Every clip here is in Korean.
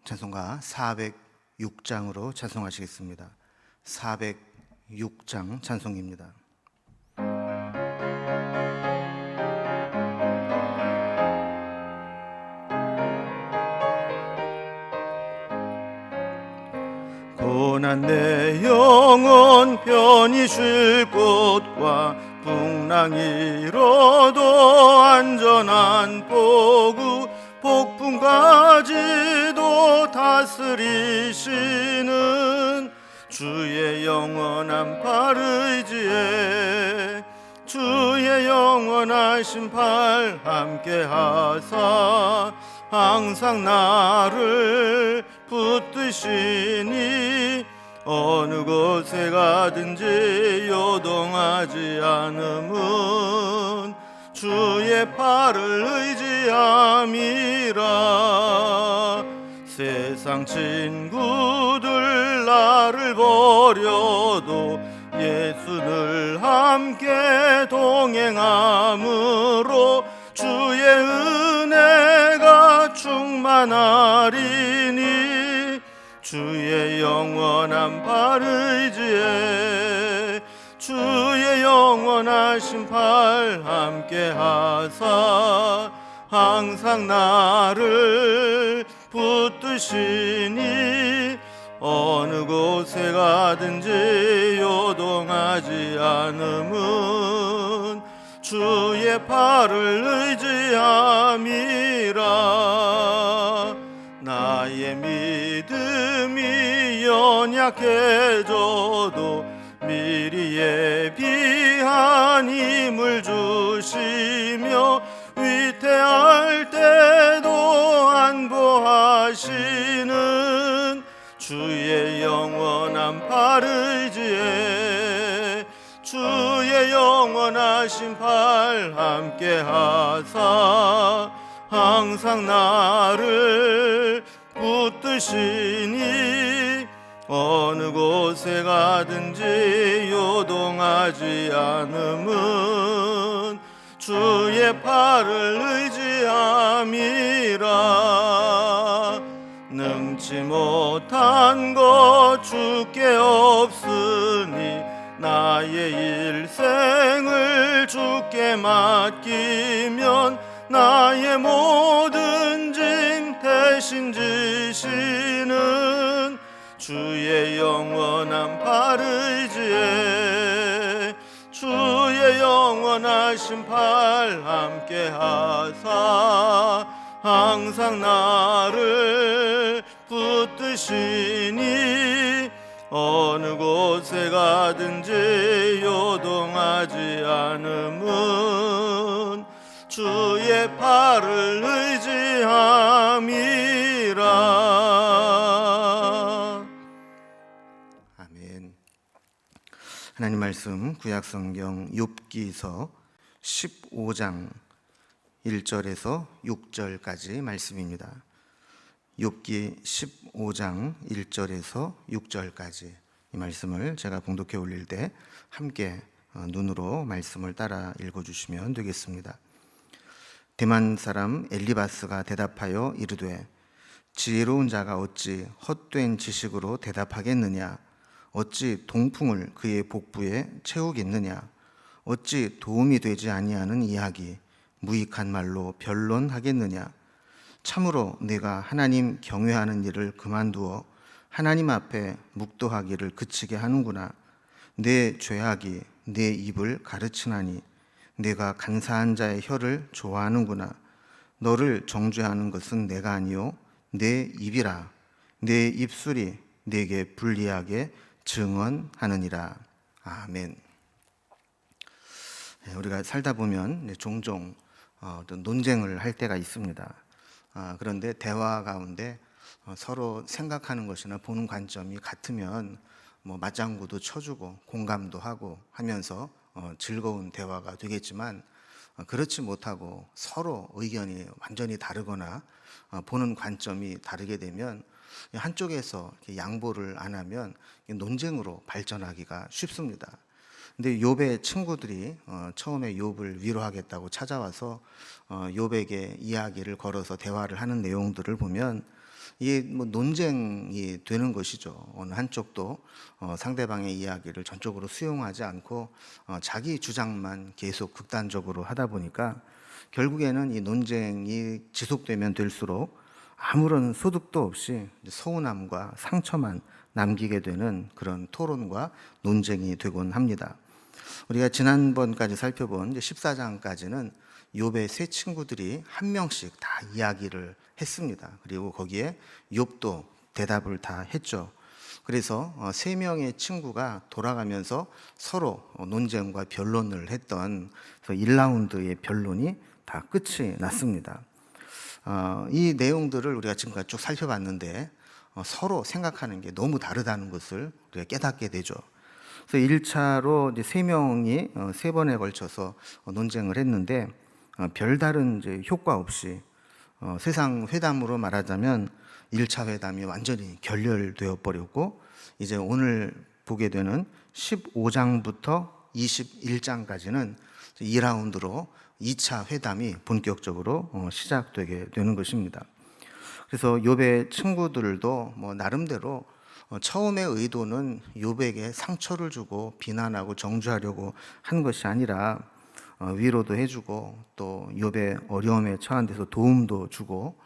찬송가 406장으로 찬송하시겠습니다. 406장 찬송입니다. 고난 내 영혼 편히 쉴 곳과 풍랑 일어도 안전한 포구 폭풍까지도 다스리시는 주의 영원한 팔 의지에 주의 영원하신 팔 함께 하사 항상 나를 붙드시니 어느 곳에 가든지 요동하지 않음은 주의 팔을 의지함이라. 세상 친구들 나를 버려도 예수를 함께 동행함으로 주의 은혜가 충만하리니 주의 영원한 팔 의지에 주의 영원하신 팔 함께 하사 항상 나를 붙드시니 어느 곳에 가든지 요동하지 않음은 주의 팔을 의지함이라. 나의 믿음이 연약해져도 미리 예비한 힘을 주시며 위태할 때도 안보하시는 주의 영원한 팔 의지에 주의 영원하신 팔 함께 하사 항상 나를 붙드시니 어느 곳에 가든지 요동하지 않음은 주의 팔을 의지함이라. 능치 못한 것 주께 없으니 나의 일생을 주께 맡기면 나의 모든 짐 대신 지시는 주의 영원한 팔 의지에 주의 영원하신 팔 함께 하사 항상 나를 붙드시니 어느 곳에 가든지 요동하지 않음은 주의 팔을 의지함이라. 아멘. 하나님 말씀 구약성경 욥기서 15장 1절에서 6절까지 말씀입니다. 욥기 15장 1절에서 6절까지 이 말씀을 제가 봉독해 올릴 때 함께 눈으로 말씀을 따라 읽어주시면 되겠습니다. 대만 사람 엘리바스가 대답하여 이르되 지혜로운 자가 어찌 헛된 지식으로 대답하겠느냐? 어찌 동풍을 그의 복부에 채우겠느냐? 어찌 도움이 되지 아니하는 이야기 무익한 말로 변론하겠느냐? 참으로 내가 하나님 경외하는 일을 그만두어 하나님 앞에 묵도하기를 그치게 하는구나. 내 죄악이 내 입을 가르치나니 내가 간사한 자의 혀를 좋아하는구나. 너를 정죄하는 것은 내가 아니요 내 입이라. 내 입술이 내게 불리하게 증언하느니라. 아멘. 우리가 살다 보면 종종 논쟁을 할 때가 있습니다. 그런데 대화 가운데 서로 생각하는 것이나 보는 관점이 같으면 맞장구도 쳐주고 공감도 하고 하면서 즐거운 대화가 되겠지만 그렇지 못하고 서로 의견이 완전히 다르거나 보는 관점이 다르게 되면 한쪽에서 양보를 안 하면 논쟁으로 발전하기가 쉽습니다. 근데 욥의 친구들이 처음에 욥을 위로하겠다고 찾아와서 욥에게 이야기를 걸어서 대화를 하는 내용들을 보면 이게 뭐 논쟁이 되는 것이죠. 어느 한쪽도 상대방의 이야기를 전적으로 수용하지 않고 자기 주장만 계속 극단적으로 하다 보니까 결국에는 이 논쟁이 지속되면 될수록 아무런 소득도 없이 서운함과 상처만 남기게 되는 그런 토론과 논쟁이 되곤 합니다. 우리가 지난번까지 살펴본 14장까지는 욥의 세 친구들이 한 명씩 다 이야기를 했습니다. 그리고 거기에 욥도 대답을 다 했죠. 그래서 세 명의 친구가 돌아가면서 서로 논쟁과 변론을 했던 1라운드의 변론이 다 끝이 났습니다. 이 내용들을 우리가 지금까지 쭉 살펴봤는데 서로 생각하는 게 너무 다르다는 것을 우리가 깨닫게 되죠. 그래서 1차로 이제 세 명이 세 번에 걸쳐서 논쟁을 했는데 별다른 이제 효과 없이 세상 회담으로 말하자면 1차 회담이 완전히 결렬되어 버렸고, 이제 오늘 보게 되는 15장부터 21장까지는 2라운드로 2차 회담이 본격적으로 시작되게 되는 것입니다. 그래서 욥의 친구들도 뭐 나름대로 처음의 의도는 욥에게 상처를 주고 비난하고 정죄하려고 한 것이 아니라 위로도 해주고 또 욥의 어려움에 처한 데서 도움도 주고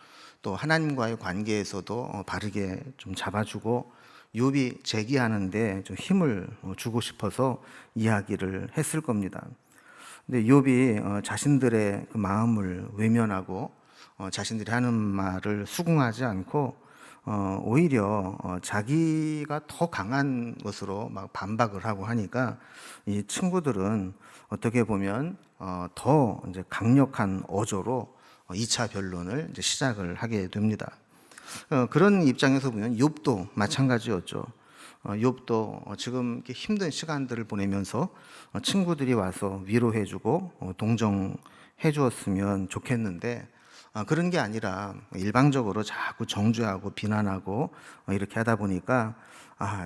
또 하나님과의 관계에서도 바르게 좀 잡아주고 욥이 제기하는데 좀 힘을 주고 싶어서 이야기를 했을 겁니다. 근데 욥이 자신들의 그 마음을 외면하고 자신들이 하는 말을 수긍하지 않고 오히려 자기가 더 강한 것으로 막 반박을 하고 하니까 이 친구들은 어떻게 보면 더 이제 강력한 어조로 2차 변론을 이제 시작을 하게 됩니다. 그런 입장에서 보면 욥도 마찬가지였죠. 욥도 지금 이렇게 힘든 시간들을 보내면서 친구들이 와서 위로해주고 동정해 주었으면 좋겠는데 그런 게 아니라 일방적으로 자꾸 정죄하고 비난하고 이렇게 하다 보니까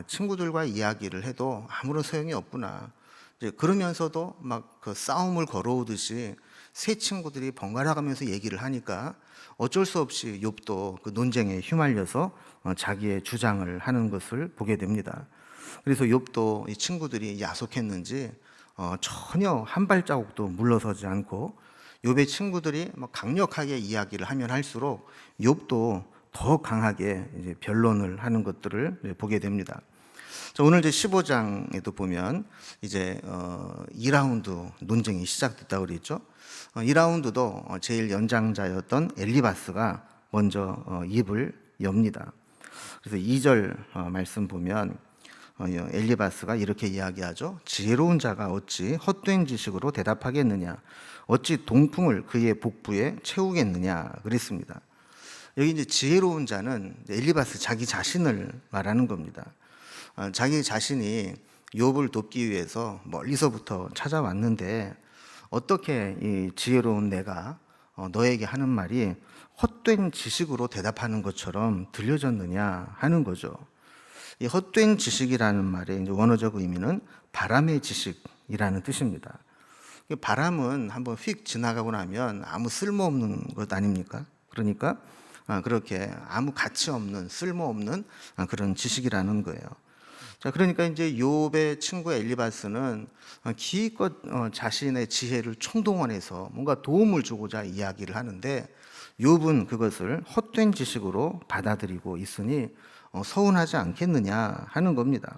친구들과 이야기를 해도 아무런 소용이 없구나. 이제 그러면서도 막 그 싸움을 걸어오듯이 세 친구들이 번갈아 가면서 얘기를 하니까 어쩔 수 없이 욥도 그 논쟁에 휘말려서 자기의 주장을 하는 것을 보게 됩니다. 그래서 욥도 이 친구들이 야속했는지 전혀 한 발자국도 물러서지 않고 욥의 친구들이 강력하게 이야기를 하면 할수록 욥도 더 강하게 이제 변론을 하는 것들을 보게 됩니다. 자, 오늘 이제 15장에도 보면 이제 2라운드 논쟁이 시작됐다고 그랬죠. 2라운드도 제일 연장자였던 엘리바스가 먼저 입을 엽니다. 그래서 2절 말씀 보면 엘리바스가 이렇게 이야기하죠. 지혜로운 자가 어찌 헛된 지식으로 대답하겠느냐, 어찌 동풍을 그의 복부에 채우겠느냐 그랬습니다. 여기 이제 지혜로운 자는 엘리바스 자기 자신을 말하는 겁니다. 자기 자신이 욥을 돕기 위해서 멀리서부터 찾아왔는데 어떻게 이 지혜로운 내가 너에게 하는 말이 헛된 지식으로 대답하는 것처럼 들려졌느냐 하는 거죠. 이 헛된 지식이라는 말의 이제 원어적 의미는 바람의 지식이라는 뜻입니다. 바람은 한번 휙 지나가고 나면 아무 쓸모없는 것 아닙니까? 그러니까 그렇게 아무 가치 없는 쓸모없는 그런 지식이라는 거예요. 자, 그러니까 이제 욥의 친구 엘리바스는 기껏 자신의 지혜를 총동원해서 뭔가 도움을 주고자 이야기를 하는데 욥은 그것을 헛된 지식으로 받아들이고 있으니 서운하지 않겠느냐 하는 겁니다.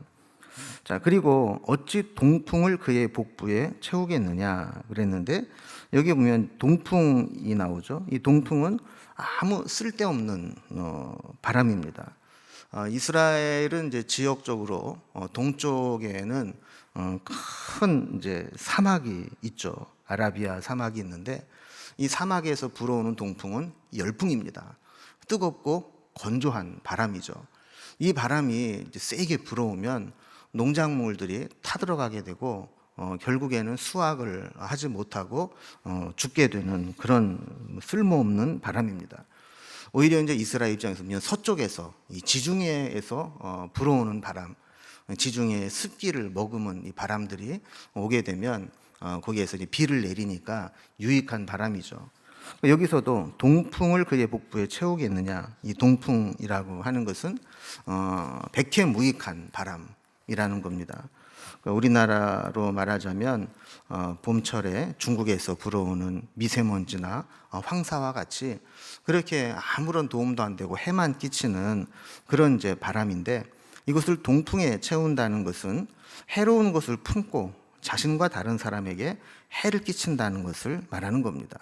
자, 그리고 어찌 동풍을 그의 복부에 채우겠느냐 그랬는데 여기 보면 동풍이 나오죠. 이 동풍은 아무 쓸데없는 바람입니다. 이스라엘은 이제 지역적으로 동쪽에는 큰 이제 사막이 있죠. 아라비아 사막이 있는데 이 사막에서 불어오는 동풍은 열풍입니다. 뜨겁고 건조한 바람이죠. 이 바람이 이제 세게 불어오면 농작물들이 타들어가게 되고 결국에는 수확을 하지 못하고 죽게 되는 그런 쓸모없는 바람입니다. 오히려 이제 이스라엘 입장에서 보면 서쪽에서 이 지중해에서 불어오는 바람, 지중해의 습기를 머금은 이 바람들이 오게 되면 거기에서 이제 비를 내리니까 유익한 바람이죠. 여기서도 동풍을 그의 복부에 채우겠느냐, 이 동풍이라고 하는 것은 백해무익한 바람이라는 겁니다. 우리나라로 말하자면 봄철에 중국에서 불어오는 미세먼지나 황사와 같이 그렇게 아무런 도움도 안 되고 해만 끼치는 그런 이제 바람인데, 이것을 동풍에 채운다는 것은 해로운 것을 품고 자신과 다른 사람에게 해를 끼친다는 것을 말하는 겁니다.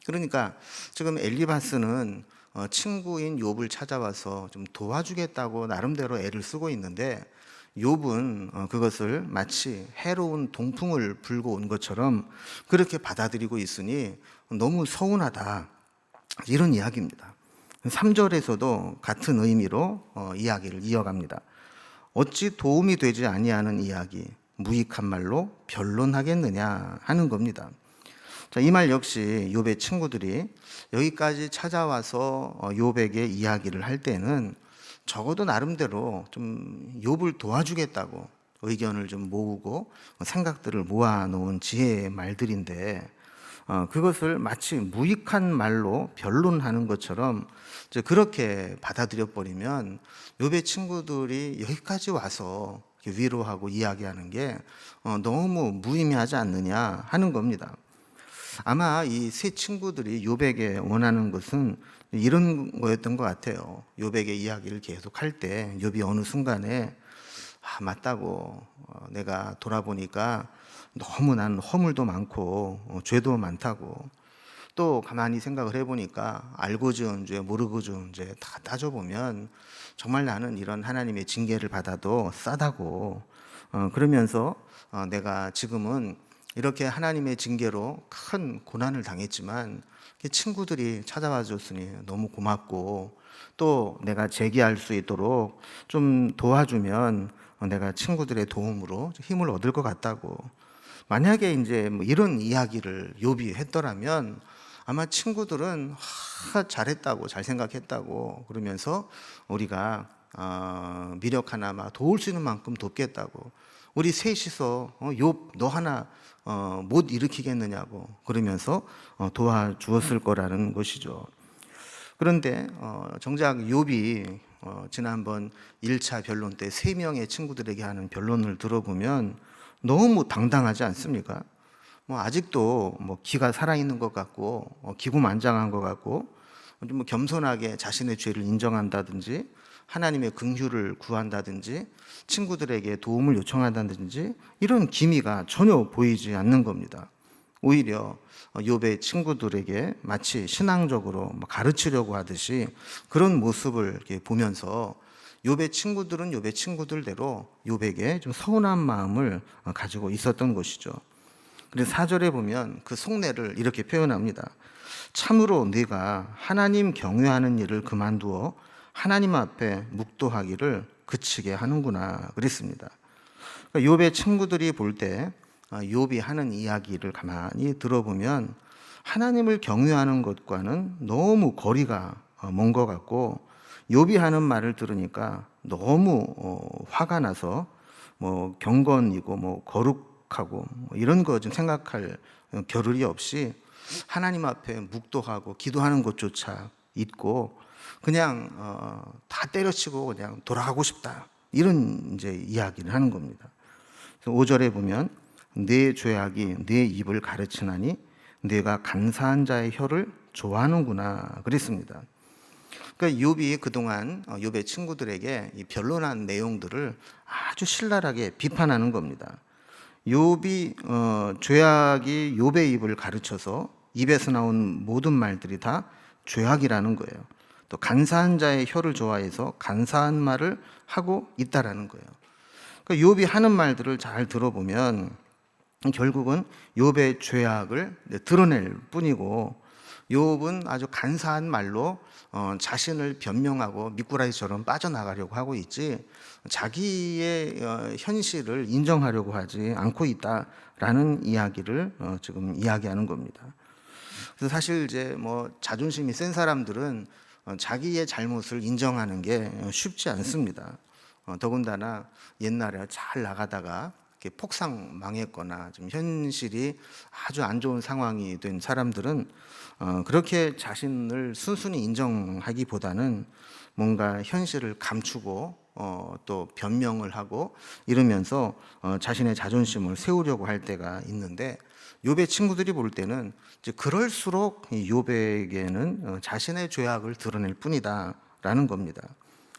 그러니까 지금 엘리바스는 친구인 욥을 찾아와서 좀 도와주겠다고 나름대로 애를 쓰고 있는데, 욥은 그것을 마치 해로운 동풍을 불고 온 것처럼 그렇게 받아들이고 있으니 너무 서운하다, 이런 이야기입니다. 3절에서도 같은 의미로 이야기를 이어갑니다. 어찌 도움이 되지 아니하는 이야기, 무익한 말로 변론하겠느냐 하는 겁니다. 자, 이 말 역시 욥의 친구들이 여기까지 찾아와서 욥에게 이야기를 할 때는 적어도 나름대로 좀 욥을 도와주겠다고 의견을 좀 모으고 생각들을 모아놓은 지혜의 말들인데, 그것을 마치 무익한 말로 변론하는 것처럼 그렇게 받아들여 버리면 욥의 친구들이 여기까지 와서 위로하고 이야기하는 게 너무 무의미하지 않느냐 하는 겁니다. 아마 이 세 친구들이 욥에게 원하는 것은 이런 거였던 것 같아요. 욥에게 이야기를 계속할 때 욥이 어느 순간에 맞다고, 내가 돌아보니까 너무 난 허물도 많고 죄도 많다고, 또 가만히 생각을 해보니까 알고 지은 죄 모르고 지은 죄 다 따져보면 정말 나는 이런 하나님의 징계를 받아도 싸다고, 그러면서 내가 지금은 이렇게 하나님의 징계로 큰 고난을 당했지만 친구들이 찾아와 줬으니 너무 고맙고, 또 내가 재기할 수 있도록 좀 도와주면 내가 친구들의 도움으로 힘을 얻을 것 같다고. 만약에 이제 뭐 이런 이야기를 욥이 했더라면 아마 친구들은 잘했다고, 잘 생각했다고, 그러면서 우리가 미력 하나만 도울 수 있는 만큼 돕겠다고, 우리 셋이서 욥 너 하나 못 일으키겠느냐고 그러면서 도와주었을 거라는 것이죠. 그런데 정작 욥이 지난번 1차 변론 때 3명의 친구들에게 하는 변론을 들어보면 너무 당당하지 않습니까? 뭐 아직도 뭐 기가 살아있는 것 같고 기고만장한 것 같고, 좀 겸손하게 자신의 죄를 인정한다든지 하나님의 긍휼을 구한다든지 친구들에게 도움을 요청한다든지 이런 기미가 전혀 보이지 않는 겁니다. 오히려 욥의 친구들에게 마치 신앙적으로 가르치려고 하듯이 그런 모습을 이렇게 보면서 욥의 친구들은 욥의 친구들대로 욥에게 좀 서운한 마음을 가지고 있었던 것이죠. 그래서 4절에 보면 그 속내를 이렇게 표현합니다. 참으로 네가 하나님 경외하는 일을 그만두어 하나님 앞에 묵도하기를 그치게 하는구나 그랬습니다. 그러니까 욥의 친구들이 볼 때 욥이 하는 이야기를 가만히 들어보면 하나님을 경외하는 것과는 너무 거리가 먼 것 같고, 욥이 하는 말을 들으니까 너무 화가 나서 뭐 경건이고 뭐 거룩하고 뭐 이런 거 좀 생각할 겨를이 없이 하나님 앞에 묵도하고 기도하는 것조차 잊고 그냥 다 때려치고 그냥 돌아가고 싶다, 이런 이제 이야기를 하는 겁니다. 5절에 보면 내 죄악이 내 입을 가르치나니 내가 간사한 자의 혀를 좋아하는구나 그랬습니다. 그러니까 욥이 그동안 욥의 친구들에게 이 변론한 내용들을 아주 신랄하게 비판하는 겁니다. 욥이 죄악이 욥의 입을 가르쳐서 입에서 나온 모든 말들이 다 죄악이라는 거예요. 또 간사한 자의 혀를 좋아해서 간사한 말을 하고 있다라는 거예요. 그러니까 욥이 하는 말들을 잘 들어보면 결국은 욥의 죄악을 드러낼 뿐이고, 욥은 아주 간사한 말로 자신을 변명하고 미꾸라지처럼 빠져나가려고 하고 있지 자기의 현실을 인정하려고 하지 않고 있다라는 이야기를 지금 이야기하는 겁니다. 그래서 사실 이제 뭐 자존심이 센 사람들은 자기의 잘못을 인정하는 게 쉽지 않습니다. 더군다나 옛날에 잘 나가다가 이렇게 폭삭망했거나 좀 현실이 아주 안 좋은 상황이 된 사람들은 그렇게 자신을 순순히 인정하기보다는 뭔가 현실을 감추고 또 변명을 하고 이러면서 자신의 자존심을 세우려고 할 때가 있는데, 욥의 친구들이 볼 때는 이제 그럴수록 이 욥에게는 자신의 죄악을 드러낼 뿐이다라는 겁니다.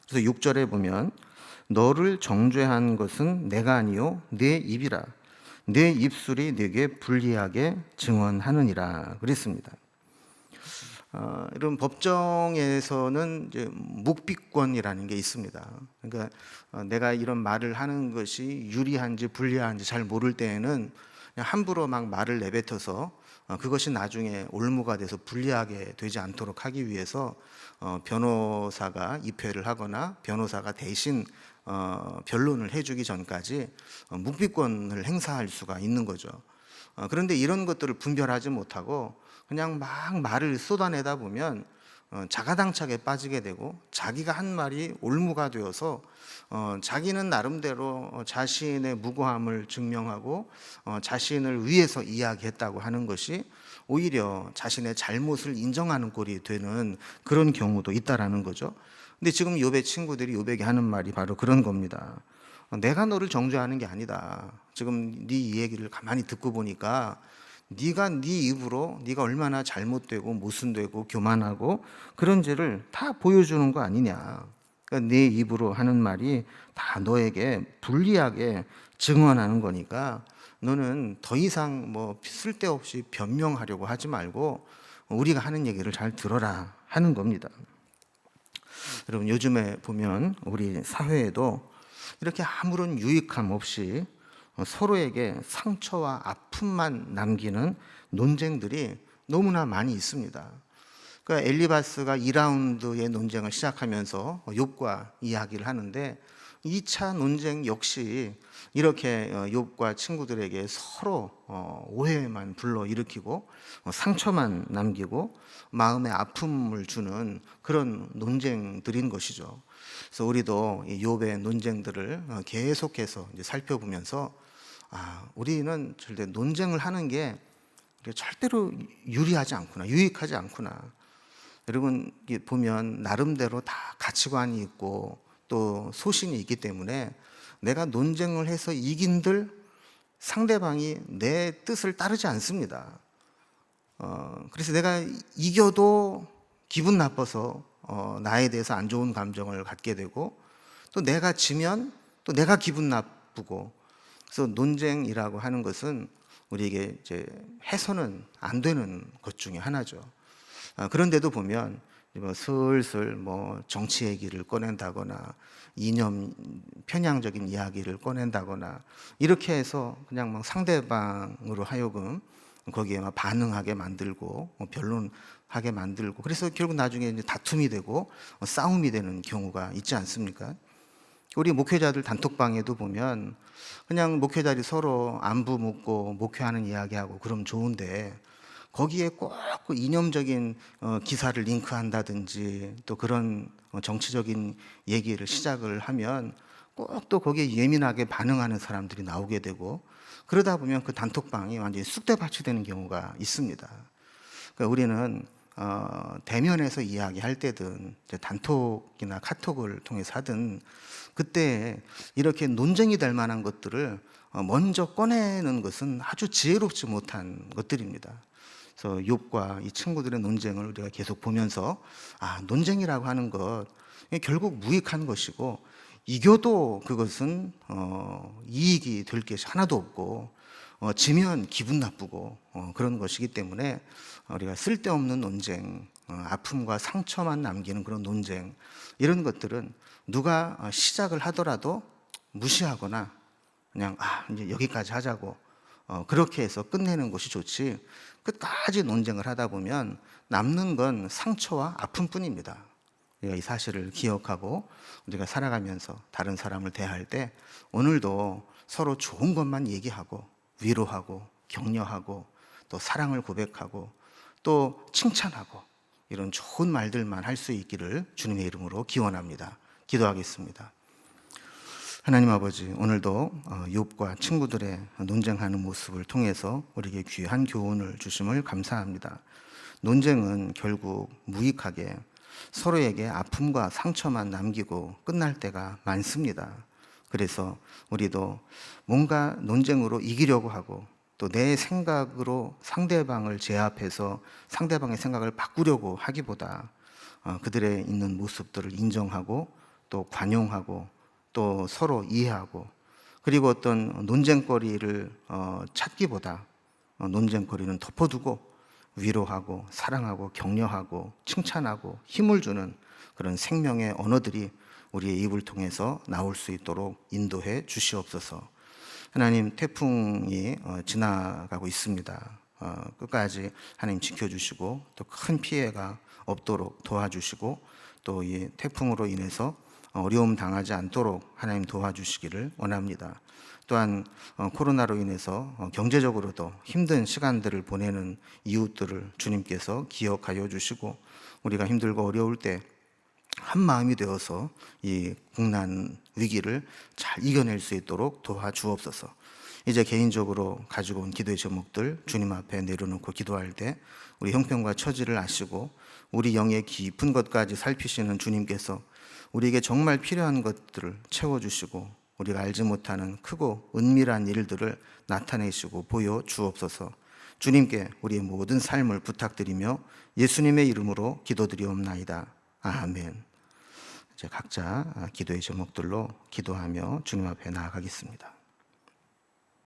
그래서 6절에 보면 너를 정죄한 것은 내가 아니요 내 입이라 내 입술이 내게 불리하게 증언하느니라 그랬습니다. 이런 법정에서는 이제 묵비권이라는 게 있습니다. 그러니까 내가 이런 말을 하는 것이 유리한지 불리한지 잘 모를 때에는 그냥 함부로 막 말을 내뱉어서 그것이 나중에 올무가 돼서 불리하게 되지 않도록 하기 위해서 변호사가 입회를 하거나 변호사가 대신 변론을 해주기 전까지 묵비권을 행사할 수가 있는 거죠. 그런데 이런 것들을 분별하지 못하고 그냥 막 말을 쏟아내다 보면 자가당착에 빠지게 되고, 자기가 한 말이 올무가 되어서 자기는 나름대로 자신의 무고함을 증명하고 자신을 위해서 이야기했다고 하는 것이 오히려 자신의 잘못을 인정하는 꼴이 되는 그런 경우도 있다라는 거죠. 근데 지금 욥의 친구들이 욥에게 하는 말이 바로 그런 겁니다. 내가 너를 정죄하는 게 아니다. 지금 네 이 얘기를 가만히 듣고 보니까 네가 네 입으로 네가 얼마나 잘못되고 모순되고 교만하고 그런 죄를 다 보여주는 거 아니냐. 그러니까 네 입으로 하는 말이 다 너에게 불리하게 증언하는 거니까 너는 더 이상 뭐 쓸데없이 변명하려고 하지 말고 우리가 하는 얘기를 잘 들어라 하는 겁니다. 여러분, 요즘에 보면 우리 사회에도 이렇게 아무런 유익함 없이 서로에게 상처와 아픔만 남기는 논쟁들이 너무나 많이 있습니다. 그러니까 엘리바스가 2라운드의 논쟁을 시작하면서 욥과 이야기를 하는데, 2차 논쟁 역시 이렇게 욥과 친구들에게 서로 오해만 불러일으키고 상처만 남기고 마음에 아픔을 주는 그런 논쟁들인 것이죠. 그래서 우리도 이 욥의 논쟁들을 계속해서 이제 살펴보면서 우리는 절대 논쟁을 하는 게 절대로 유리하지 않구나, 유익하지 않구나. 여러분, 보면 나름대로 다 가치관이 있고 또 소신이 있기 때문에 내가 논쟁을 해서 이긴들 상대방이 내 뜻을 따르지 않습니다. 그래서 내가 이겨도 기분 나빠서 나에 대해서 안 좋은 감정을 갖게 되고, 또 내가 지면 또 내가 기분 나쁘고. 그래서 논쟁이라고 하는 것은 우리에게 이제 해서는 안 되는 것 중에 하나죠. 그런데도 보면 슬슬 뭐 정치 얘기를 꺼낸다거나 이념 편향적인 이야기를 꺼낸다거나 이렇게 해서 그냥 막 상대방으로 하여금 거기에 막 반응하게 만들고 변론하게 만들고, 그래서 결국 나중에 이제 다툼이 되고 싸움이 되는 경우가 있지 않습니까? 우리 목회자들 단톡방에도 보면 그냥 목회자들이 서로 안부 묻고 목회하는 이야기하고 그럼 좋은데, 거기에 꼭 그 이념적인 기사를 링크한다든지 또 그런 정치적인 얘기를 시작을 하면 꼭 또 거기에 예민하게 반응하는 사람들이 나오게 되고, 그러다 보면 그 단톡방이 완전히 쑥대밭이 되는 경우가 있습니다. 그러니까 우리는 대면에서 이야기할 때든 단톡이나 카톡을 통해서 하든 그때 이렇게 논쟁이 될 만한 것들을 먼저 꺼내는 것은 아주 지혜롭지 못한 것들입니다. 그래서 욥과 이 친구들의 논쟁을 우리가 계속 보면서 논쟁이라고 하는 것 결국 무익한 것이고, 이겨도 그것은 이익이 될 것이 하나도 없고 지면 기분 나쁘고 그런 것이기 때문에 우리가 쓸데없는 논쟁, 아픔과 상처만 남기는 그런 논쟁, 이런 것들은 누가 시작을 하더라도 무시하거나 그냥 이제 여기까지 하자고 그렇게 해서 끝내는 것이 좋지, 끝까지 논쟁을 하다 보면 남는 건 상처와 아픔뿐입니다. 우리가 이 사실을 기억하고 우리가 살아가면서 다른 사람을 대할 때 오늘도 서로 좋은 것만 얘기하고 위로하고 격려하고 또 사랑을 고백하고 또 칭찬하고 이런 좋은 말들만 할 수 있기를 주님의 이름으로 기원합니다. 기도하겠습니다. 하나님 아버지, 오늘도 욥과 친구들의 논쟁하는 모습을 통해서 우리에게 귀한 교훈을 주심을 감사합니다. 논쟁은 결국 무익하게 서로에게 아픔과 상처만 남기고 끝날 때가 많습니다. 그래서 우리도 뭔가 논쟁으로 이기려고 하고 또 내 생각으로 상대방을 제압해서 상대방의 생각을 바꾸려고 하기보다 그들의 있는 모습들을 인정하고 또 관용하고 또 서로 이해하고, 그리고 어떤 논쟁거리를 찾기보다 논쟁거리는 덮어두고 위로하고 사랑하고 격려하고 칭찬하고 힘을 주는 그런 생명의 언어들이 우리의 입을 통해서 나올 수 있도록 인도해 주시옵소서. 하나님, 태풍이 지나가고 있습니다. 끝까지 하나님 지켜주시고 또 큰 피해가 없도록 도와주시고, 또 이 태풍으로 인해서 어려움 당하지 않도록 하나님 도와주시기를 원합니다. 또한 코로나로 인해서 경제적으로도 힘든 시간들을 보내는 이웃들을 주님께서 기억하여 주시고, 우리가 힘들고 어려울 때 한 마음이 되어서 이 국난 위기를 잘 이겨낼 수 있도록 도와주옵소서. 이제 개인적으로 가지고 온 기도의 제목들 주님 앞에 내려놓고 기도할 때 우리 형편과 처지를 아시고 우리 영의 깊은 것까지 살피시는 주님께서 우리에게 정말 필요한 것들을 채워주시고 우리가 알지 못하는 크고 은밀한 일들을 나타내시고 보여주옵소서. 주님께 우리의 모든 삶을 부탁드리며 예수님의 이름으로 기도드리옵나이다. 아멘. 이제 각자 기도의 제목들로 기도하며 주님 앞에 나아가겠습니다.